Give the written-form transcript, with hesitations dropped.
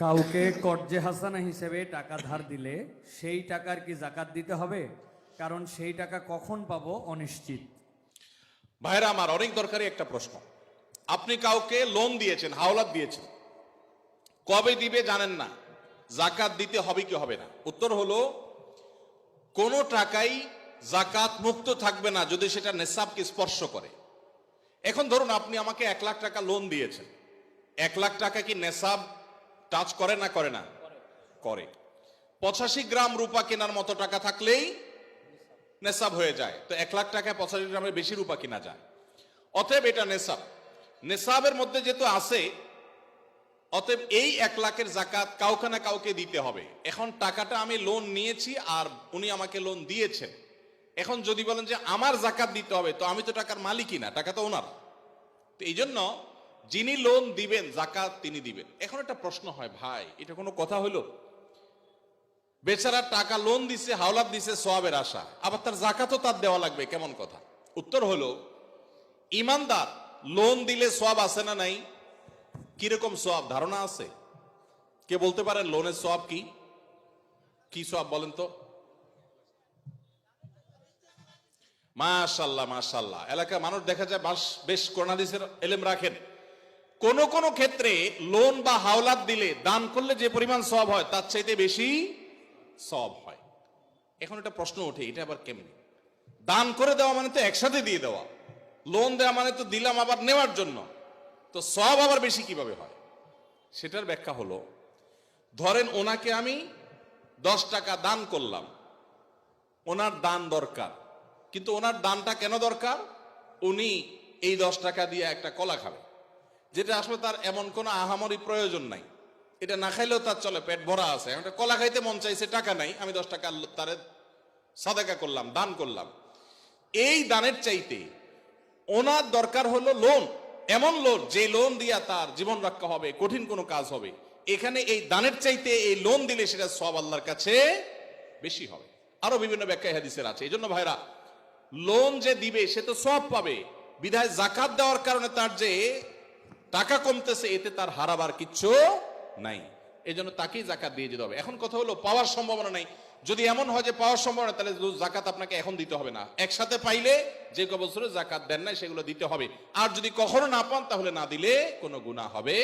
কাউকে কর্জে হাসানা হিসেবে টাকা ধার দিলে সেই টাকার কি জাকাত দিতে হবে? কারণ সেই টাকা কখন পাবো অনিশ্চিত। ভাইরা আমার, অনেক দরকারি একটা প্রশ্ন। আপনি কাউকে লোন দিয়েছেন, হাওলাত দিয়েছেন, কবে দিবে জানেন না, জাকাত দিতে হবে কি হবে না? উত্তর হলো, কোন টাকাই জাকাত মুক্ত থাকবে না যদি সেটা নেসাবকে স্পর্শ করে। এখন ধরুন আপনি আমাকে 1 লাখ টাকা লোন দিয়েছেন, 1 লাখ টাকা কি নেসাব টাচ করে না করে না? করে। 85 গ্রাম রূপা কেনার মতো টাকা থাকলেই নেসাব হয়ে যায়। তো 1 লাখ টাকায় 85 গ্রামের বেশি রূপা কিনা যায়, অতএব এটা নেসাব। নেসাবের মধ্যে যেহেতু আছে, অতএব এই 1 লাখের জাকাত কাউকে না কাউকে দিতে হবে। এখন টাকাটা আমি লোন নিয়েছি আর উনি আমাকে লোন দিয়েছেন। এখন যদি বলেন যে আমার জাকাত দিতে হবে, তো আমি তো টাকার মালিকই না, টাকা তো ওনার। তো এই জন্য যিনি লোন দিবেন জাকাত তিনি দিবেন। এখন একটা প্রশ্ন হয়, ভাই এটা কোনো কথা হলো? বেচারা টাকা লোন দিছে, হাওলাত দিছে সওয়াবের আশা, আবার তার জাকাতও তার দেওয়া লাগবে, কেমন কথা? উত্তর হলো, ইমানদার লোন দিলে সওয়াব আছে না নাই? কিরকম সওয়াব ধারণা আছে? কে বলতে পারেন লোনের সওয়াব কি? কি সওয়াব বলেন তো? মাশাআল্লাহ মাশাআল্লাহ, এলাকায় মানুষ দেখা যায় বেশ কোরআন হাদিসের ইলম রাখেন। কোন কোন ক্ষেত্রে লোন বা হাওলাত দিলে দান করলে যে পরিমাণ সওয়াব হয় তার চাইতে বেশি সওয়াব হয়। এখন একটা প্রশ্ন ওঠে, এটা আবার কেমনে? দান করে দেওয়া মানে তো একসাথে দিয়ে দেওয়া, লোন দেওয়া মানে তো দিলাম আবার নেওয়ার জন্য, তো সওয়াব আবার বেশি কিভাবে হয়? সেটার ব্যাখ্যা হলো, ধরেন ওনাকে আমি 10 টাকা দান করলাম, ওনার দান দরকার, কিন্তু ওনার দানটা কেন দরকার? উনি এই 10 টাকা দিয়ে একটা কলা খাবে, যেটা আসলে তার এমন কোনো আহামরি প্রয়োজন নাই, এটা না খাইলেও তার চলে, পেট ভরা আছে। একটা কলা খাইতে মন চাইছে, টাকা নাই, আমি 10 টাকা তারে সাদাকা করলাম, দান করলাম। এই দানের চাইতে ওনার দরকার হলো লোন, এমন লোন যে লোন দিয়া তার জীবন রক্ষা হবে, কঠিন কোনো কাজ হবে। এখানে এই দানের চাইতে এই লোন দিলে সেটা সওয়াব আল্লাহর কাছে বেশি হবে। আরো বিভিন্ন ব্যাখ্যা হাদিসের আছে। এই জন্য ভাইরা, লোন যে দিবে সে তো সওয়াব পাবে, বিধায় জাকাত দেওয়ার কারণে তার যে টাকা কমতেছে এতে তার হারাবার কিচ্ছু নাই, এই জন্য তাকেই জাকাত দিয়ে যেতে হবে। এখন কথা হলো, পাওয়ার সম্ভাবনা নাই। যদি এমন হয় যে পাওয়ার সম্ভাবনা, তাহলে জাকাত আপনাকে এখন দিতে হবে না, একসাথে পাইলে যে বছরে জাকাত দেন নাই সেগুলো দিতে হবে। আর যদি কখনো না পান তাহলে না দিলে কোনো গুনাহ হবে